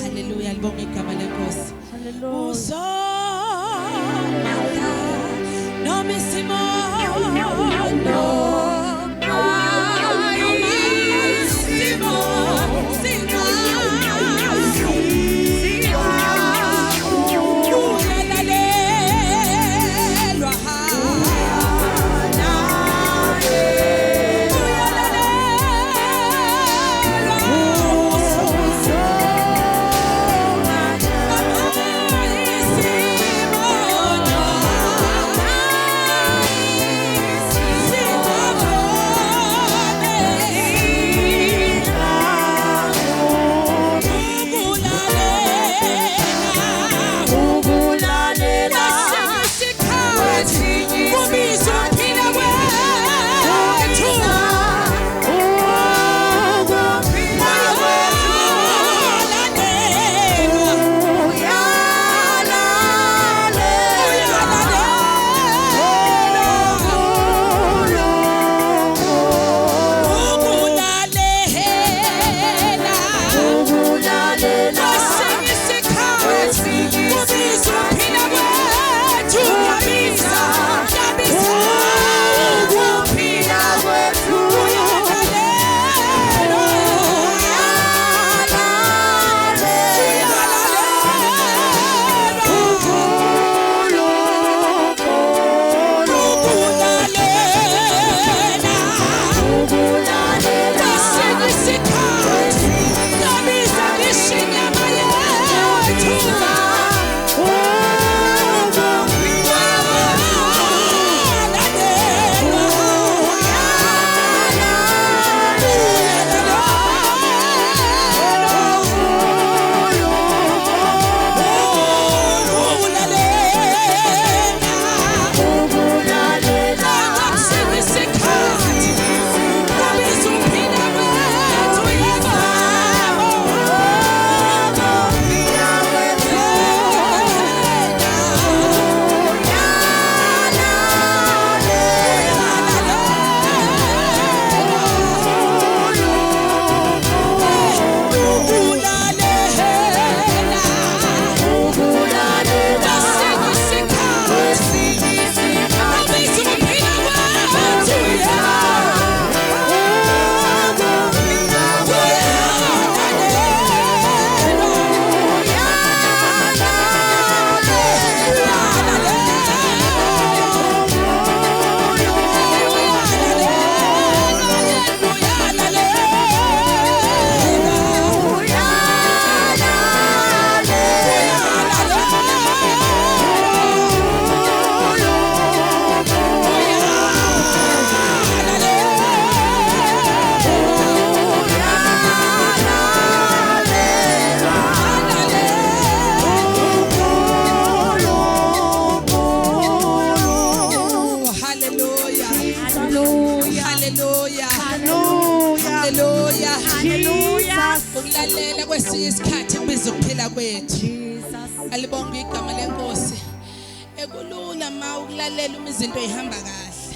Hallelujah. Libonge igama lenkosi. Uzomanda noma isimo ukulalela kwesinye isikhathi kubiza ukuphila kwethu. Alibonge igama lenkosi. Ekulula ma ukulalela uma izinto zihamba kahle.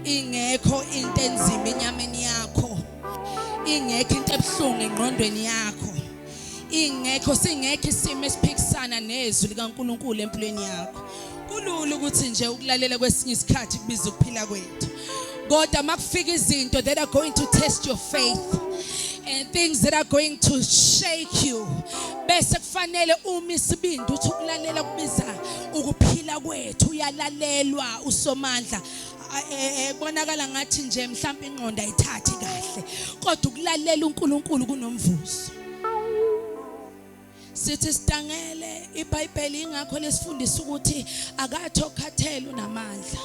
Ingekho into enzima enyameni yakho. Ingekho into ebuhlungu engqondweni yakho. Ingekho singekho isimo esiphikisana nezwi likaNkulunkulu empilweni yakho. Kulula ukuthi nje ukulalela kwesinye isikhathi kubiza ukuphila kwethu. Kodwa makufika izinto that are going to test your faith and things that are going to shake you, bese kufanele uma isibindi uthi ukulalela kubiza ukuphila kwethu. Uyalalelwa uSomandla. Bonakala ngathi nje mhlawumbe ingqondo ayithathi kahle, kodwa ukulalela uNkulunkulu kunomvuzo. Sithi sidangele iBhayibheli ingakho lesifundisa ukuthi akathi okhathele unamandla,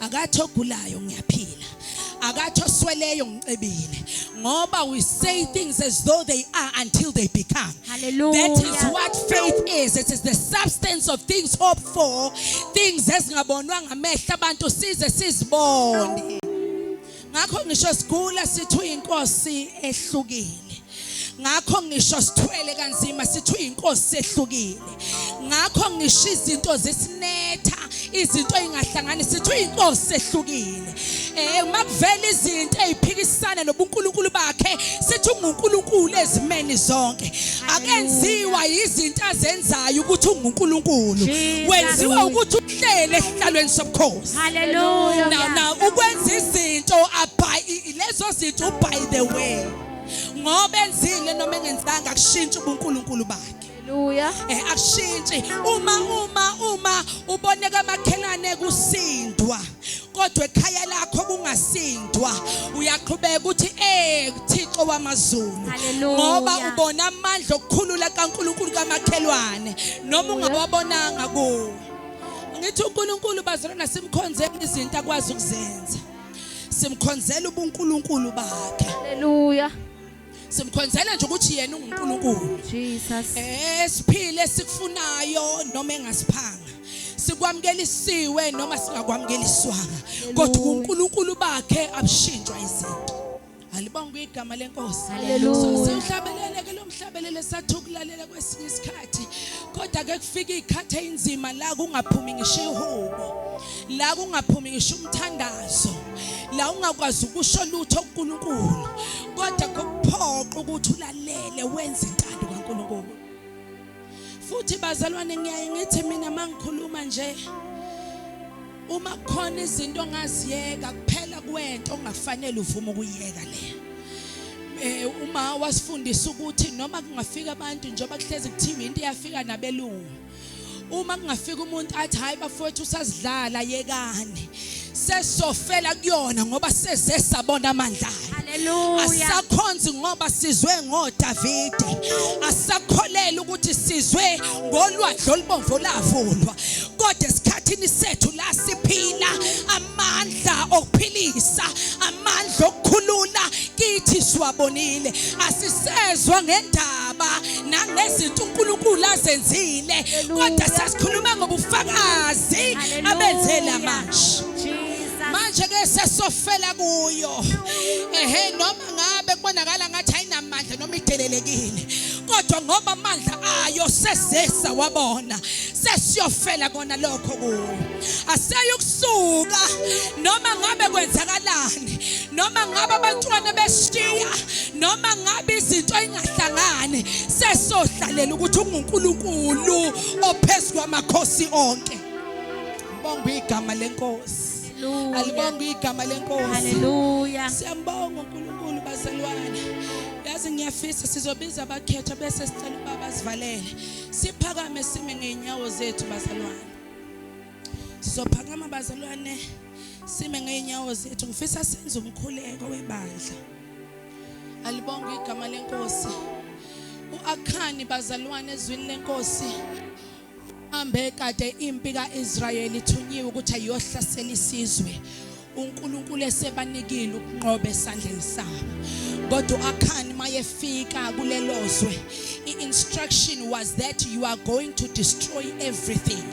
akathi ogulayo ngiyaphila, akathi osweleyo ngicebile, ngoba we say things as though they are until they become. Hallelujah. That is what faith is. It is the substance of things hoped for, things ezingabonwa ngamehlo abantu size sizibone. Ngakho ngisho sigula sithi uyinkosi ehlukile. ngakho ngisho sithwele kanzima sithi uyinkosi sehlukile ngakho ngisho izinto zesinetha izinto engahlangani sithi uyinkosi sehlukile makuvela izinto eziphikisana nobuNkulunkulu bakhe sithi unguNkulunkulu ezimeni zonke akenziwa izinto azenzayo ukuthi unguNkulunkulu wenziwa ukuthi uhlele esihlalweni sobukhosi haleluya now ukwenza izinto lezo zinto by the way ngoba enzile noma engenzanga kushintsha ubuNkulunkulu bakhe haleluya akushintshi uma uboneka amakhelane kusindwa kodwa ekhaya lakho kungasindwa uyaqhubeka ukuthi Thixo wamazulu ngoba ubona amandla okukhulula kaNkulunkulu kamakhelwane noma ungababonanga kuwo ngithi uNkulunkulu bazalwana simkhonzela izinto akwazi ukuzenza simkhonzela ubuNkulunkulu bakhe haleluya simkhonzela nje ukuthi yena unguNkulunkulu Jesus siphile sikufunayo noma engasiphanga sikwamkelisiwe noma singakwamkeliswanga kodwa uNkulunkulu bakhe abishintshwa izinto alibonga igama lenkosi haleluya sihlabelele ke lo mhlabelele sathukulalela kwesinye isikhathi kodwa ke kufika izikhathi ezinzima la kungaphumi ngisho ihubo la kungaphumi ngisho umthandazo la ungakwazi ukusho lutho kuNkulunkulu kodwa kokuphoqa ukuthi ulalele wenze intando kaNkulunkulu futhi bazalwane ngiyaye ngithi mina mangikhuluma nje uma khona izinto ongaziyeka kuphela kwento ongafanele uvume ukuyeka le uma wasifundisa ukuthi noma kungafika abantu njengoba kuhlezi kuthiwa into iyafika nabelungu uma kungafika umuntu athi hayi bafowethu usasidlala yekani sesofela kuyona ngoba seze sabona amandla haleluya asakhonzi ngoba sizwe ngoDavide asakholela ukuthi sizwe ngolwadlo olubomvu lavulwa kodwa esikhathini sethu la siphila amandla okuphilisa amandla okukhulula kithi siwabonile asisezwe ngendaba nangezinto uNkulunkulu azenzile kodwa sasikhuluma ngobufakazi abenzela manje ke sesofela kuyo noma ngabe kubonakala ngathi ayinamandla noma idelelekile kodwa ngoba amandla ayo sesesa wabona sesiyofela kona lokho kuyo aseyokusuka noma ngabe kwenzakalani noma ngabe abantwana beshiya noma ngabe izinto engahlangani sesohlalela ukuthi unguNkulunkulu ophezulu kwamakhosi onke ngibonga igama lenkosi alibonga igama lenkosi haleluya siyambonga uNkulunkulu bazalwane yazi ngiyafisa sizobiza abakhetha bese sicela ubaba sivalele siphakame sime ngeenyawo zethu bazalwane sizophakama bazalwane sime ngeenyawo zethu ngifisa senze umkhuleko webandla alibonga igama lenkosi uAkhani bazalwane ezwini lenkosi ambe kade impi kaIsrael ithunyiwe ukuthi ayohlasela isizwe uNkulunkulu esebanikile ukunqoba esandleni sabo kodwa uAkhani mayefika kulelozwe instruction was that you are going to destroy everything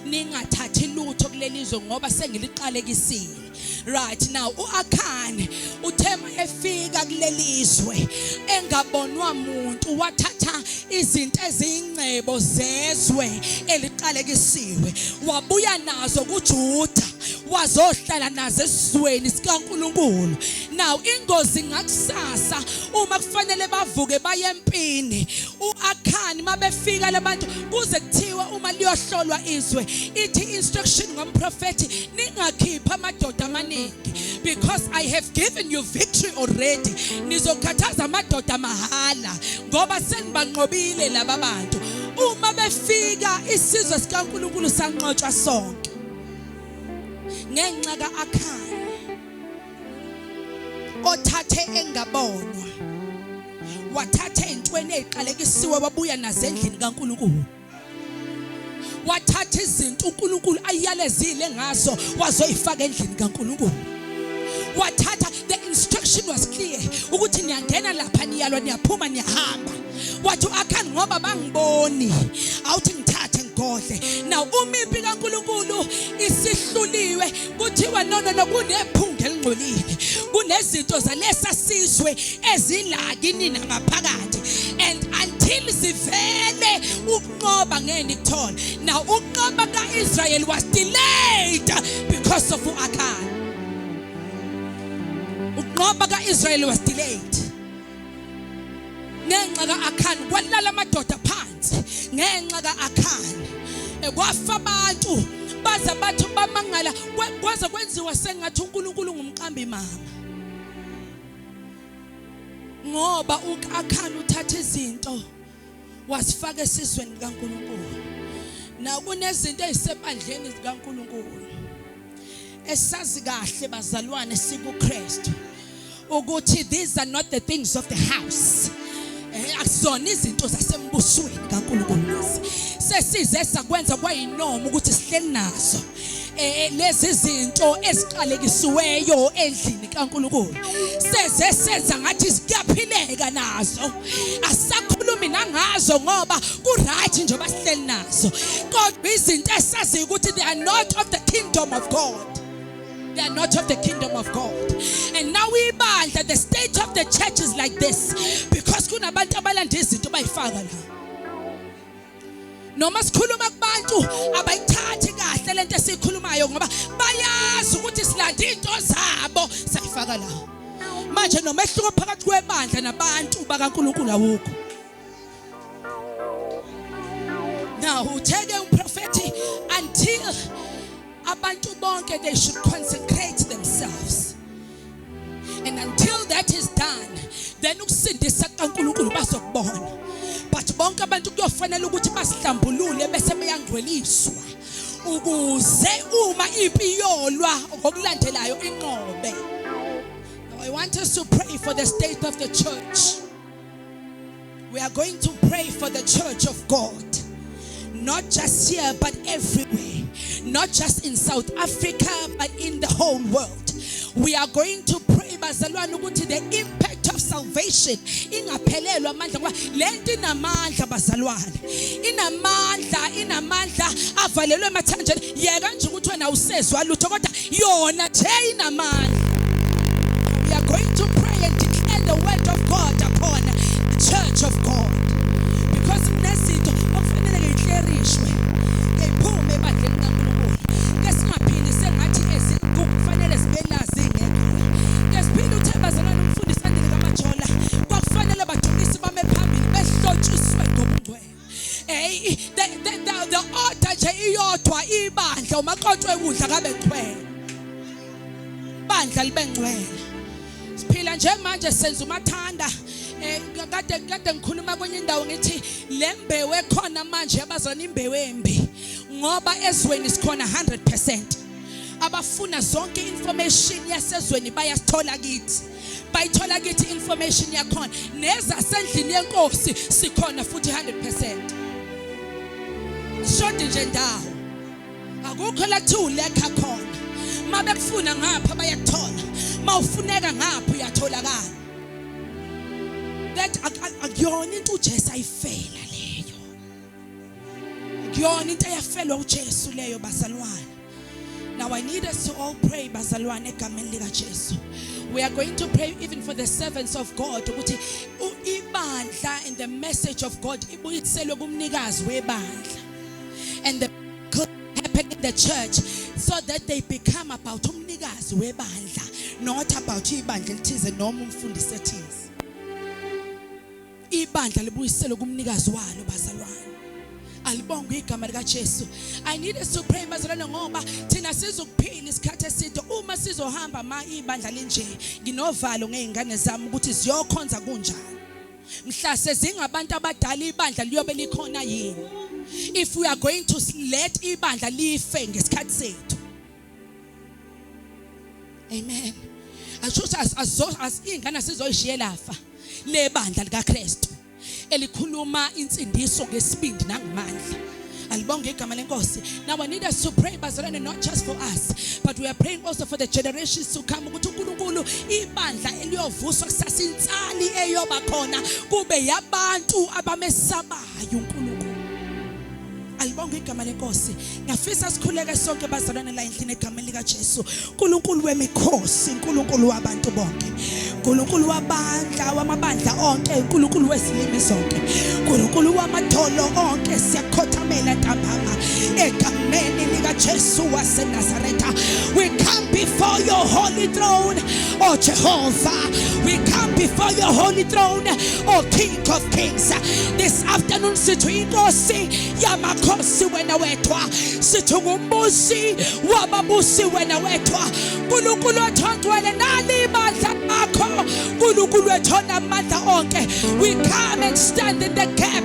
ningathathi lutho kulelizwe ngoba sengiliqalekisile right now uAkhani uthema efika kulelizwe engabonwa umuntu wathatha izinto ezingcebo zezwe eliqalekisiwe wabuya nazo kuJuda wazohlala nazo esizweni sikaNkulunkulu now ingozi ngakusasa uma kufanele bavuke baye empini uAkhani mabefika labantu kuze kuthiwa uma liyohlolwa izwe ithi instruction ngomprofeti ningakhipha amadoda amaningi because I have given you victory already nizokhathaza amadoda mahala ngoba senibanqobile laba bantu uma befika isizwe sikaNkulunkulu sanqotshwa sonke ngenxa kaAkhani othathe engabonwa wathatha intweni eziqalekisiwe wabuya nazo endlini kaNkulunkulu wathatha izinto uNkulunkulu ayiyalezile ngaso wazoyifaka endlini kaNkulunkulu wathatha the instruction was clear ukuthi niyangena lapha niyalwa niyaphuma niyahamba wathi uAkhani ngoba bangiboni awuthi ngithathe ngigodle now umimpi kaNkulunkulu isihluliwe kuthiwa no kunephunga elingcolile kunezinto zalesa sizwe ezilakini nangaphakathi until sivele ukunqoba ngeke kuthole. Now ukunqoba kaIsrael was delayed because of uAkhan. Ukunqoba kaIsrael was delayed. Ngenxa kaAkhan kwalala amadoda phansi ngenxa kaAkhan. Kwafa abantu baza bathu bamangala kwaze kwenziwa sengathi uNkulunkulu ngumqambi mama. Ngoba uAkhan uthatha izinto wasifaka esizweni kaNkulunkulu. Na kunezinto ezisebandleni zikaNkulunkulu esazi kahle bazalwane sikuKristu ukuthi these are not the things of the house. Akusona izinto zasembusweni kaNkulunkulu. Sesize sakwenza kwayinoma ukuthi sihleli nazo. Lezi zinto eziqalekisiweyo endlini kaNkulunkulu senza ngathi siyaphileka nazo, asisakhulumi nangazo ngoba kuright nje basihleli nazo, kodwa izinto esazi ukuthi they are not of the kingdom of God. They are not of the kingdom of God. And now we find that the state of the church is like this because kunabantu abalanda izinto bayifaka la. Noma sikhuluma kubantu abayithathi kahle lento esikhulumayo ngoba bayazi ukuthi silanda into zabo sayifaka la. Manje nomehluko phakathi kwebandla nabantu bakaNkulunkulu awukho. Now utheke umprofeti until abantu bonke they should consecrate themselves. And until that is done, then ukusindisa kaNkulunkulu bazokubona. But bonke abantu kuyofanele ukuthi basihlambulule bese beyangcweliswa ukuze uma impi yolwa ngokulandelayo inqobe. Now I want us to pray for the state of the church. We are going to pray for the church of God, not just here but everywhere, not just in South Africa but in the whole world. We are going to pray bazalwane ukuthi the impact of salvation ingaphelelwa amandla ngoba lento inamandla bazalwane, inamandla avalelwe emathanjeni. Yeka nje ukuthi wena usezwa lutho kodwa yona nje inamandla. We are going to pray and declare the word of God upon the church of God because kunezinto okufanele ngiclerishwe ngephume ebandleni kaNkulunkulu kesingaphindi sengathi kufanele sibenazi ngekho. Ngesiphinde uthembazana nomfundisi andile kaMajola kwakufanele bajulise bame phambili behlotshiswe ngobungcwele. The order nje iyodwa ibandla umaqoqwe ukudla kabe ngcwele, bandla libe ngcwele. Siphila nje manje senza umathanda. Kade ngikhuluma kwenye indawo ngithi lembewe khona manje yabazana imbewe embi ngoba ezweni sikhona 100%. Abafuna zonke information yasezweni bayasithola kithi. Bayithola kithi information yakhona. Nezasendlini yenkosi sikhona futhi 100%. Shodi nje ndawo. Akukho la thu lekha khona. Mabe kufuna ngapha bayathola. Mawufuneka ngapha uyatholakala. That akuyona into uJesu ayifela leyo. Akuyona into ayafelwa uJesu leyo bazalwane. Now I need us to all pray bazalwane egameni lika Jesu. We are going to pray even for the servants of God ukuthi ibandla and the message of God ibuyiselwe kumnikazi webandla. And the happen in the church so that they become about umnikazi webandla, not about ibandla lithize noma umfundisi ethize. Ibandla libuyiselwe kumnikazi walo bazalwane. Alibonge igama lika Jesu. I need us to pray bazalwane ngoba thina sizokuphila isikhathi eside uma sizohamba ibandla linje. Nginovalo ngeingane zami ukuthi ziyokhonza kunjani. Mhla sezingabantu abadala ibandla liyobe likhona yini. If we are going to let ibandla life ngesikhathi sethu. Amen. Asho as ingane sizoyishiyela afa le bandla lika Kristu elikhuluma insindiso ngesibindi nangamandla. Alibonge igama lenkosi. Now I need us to pray bazalwane not just for us but we are praying also for the generations to come ukuthi uNkulunkulu ibandla eliyovuswa kusasintsali eyoba khona kube yabantu abamesabayo uNkulunkulu. Alibonge igama lenkosi. Ngiyafisa sikhuleke sonke bazalwane la endlini egameni lika Jesu. uNkulunkulu wemikhosi, uNkulunkulu wabantu bonke. uNkulunkulu wamabandla onke, uNkulunkulu wezilimi zonke. uNkulunkulu wamatholo onke siyakhothamela ntambama egameni lika Jesu waseNazaretha. We come before your holy throne, oh Jehovah. We come before your holy throne, oh King of Kings. This afternoon sithi inkosi yamakhosi wena wethwa, sithi ngumbusi wababusi wena wethwa. uNkulunkulu othondwele nali ibandla lakho, uNkulunkulu ethona amandla onke. We come and stand in the gap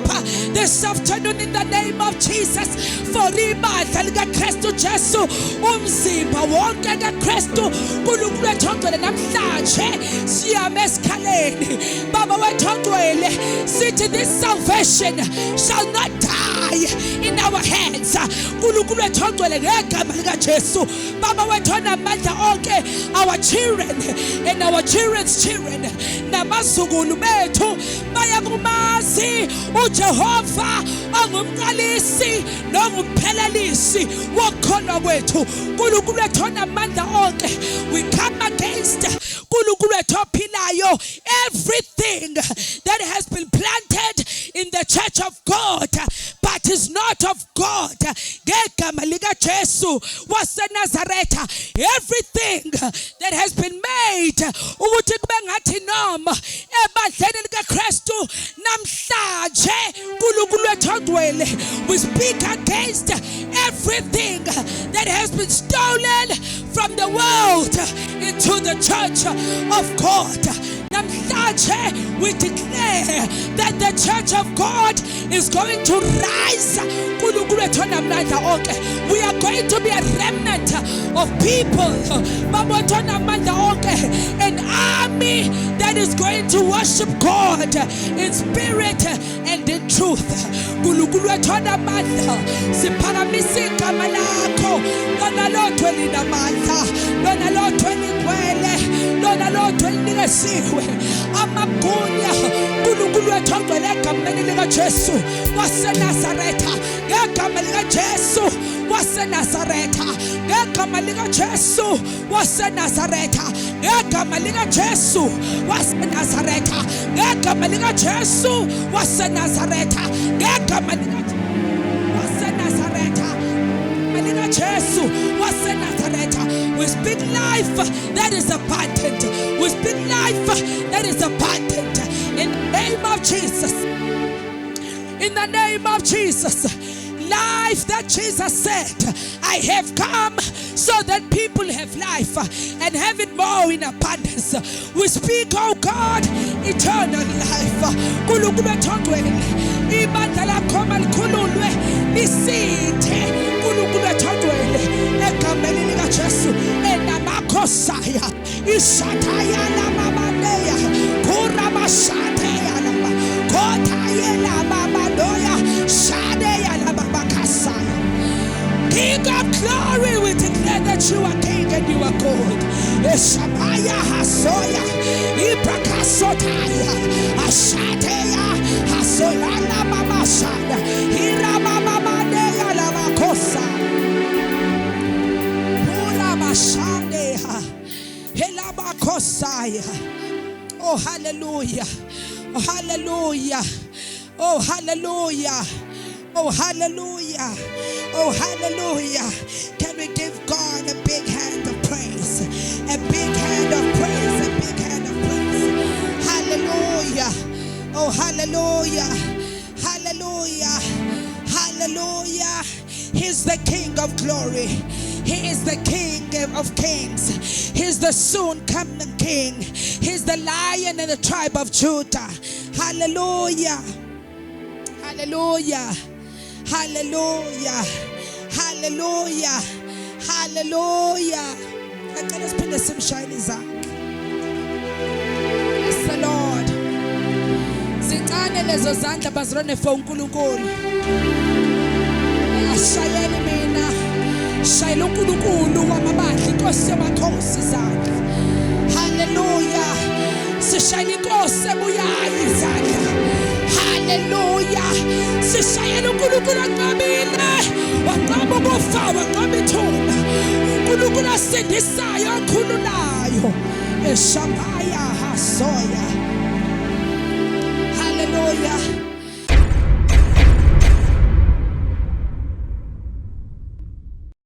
this afternoon in the name of Jesus for ibandla lika Kristu Jesu, umzimba wonke kaKristu. uNkulunkulu ethondwele namhlanje siyame esikhaleni baba wethondwele, sithi this salvation shall not die in our hands. uNkulunkulu ethondwele ngegama lika Jesu baba wethona amandla onke, our children and our children's children namazukulu bethu bayakumazi uJehova ongumqalisi nokumphelelisi wokhona kwethu. uNkulunkulu ethona amandla onke, we come against uNkulunkulu wethu ophilayo everything that has been planted in the church of God but is not of God. Ngegama lika Jesu waseNazaretha, everything that has been made ukuthi kube ngathi noma ebandleni lika Kristu namhlanje uNkulunkulu wethu ogcwele, we speak against everything that has been stolen from the world into the church of God. Namhlanje we declare that the church of God is going to rise. We are going to be a remnant of people, an army that is going to worship God in spirit and in truth. Lona lotho elinikesiwe amagunya uNkulunkulu wethu ogcwele egameni lika Jesu waseNazaretha, ngegama lika Jesu waseNazaretha, ngegama lika Jesu waseNazaretha, ngegama lika Jesu waseNazaretha, ngegama lika Jesu waseNazaretha, ngegama lika waseNazaretha, lika Jesu waseNazaretha. We speak life that is abundant. We speak life that is abundant in the name of Jesus. In the name of Jesus. Life that Jesus said, I have come so that people have life and have it more in abundance. We speak, oh God, eternal life. uNkulunkulu ethondwele ibandla lakho malikhululwe lisithe. uNkulunkulu ethondwele egameni lika Jesu enamakhosaya ishathaya lamabaneya kurabashathaya lama khothaye lamabadoya shadeya labakasaya. King of glory, we declare that you are king and you are good. Eshabaya hasoya ibrakasotaya ashateya hasolana mamashada hiramamabadeya lamakosa uramashadeya helabakosaya. Oh hallelujah, oh hallelujah, oh hallelujah, oh hallelujah, oh hallelujah. Can we give God a big hand of praise? A big hand of praise, a big hand of praise. Hallelujah, oh hallelujah, hallelujah, hallelujah. He's the King of glory. He is the King of kings. He's the soon coming King. He's the Lion in the tribe of Judah. Hallelujah, hallelujah, hallelujah, hallelujah, hallelujah. Let's put the same shining zak. Bless the Lord. Zincane lezo zandla bazirone for uNkulunkulu. Ashayeni mina. Shayela uNkulunkulu wamabandla inkosi yamakhosi izandla. Hallelujah. Sishayela inkosi ebuyayo izandla. Hallelujah. Sishayela uNkulunkulu aqabile. ufa wanqoba ithuba uNkulunkulu asindisayo akhululayo eShambaya hasoya hallelujah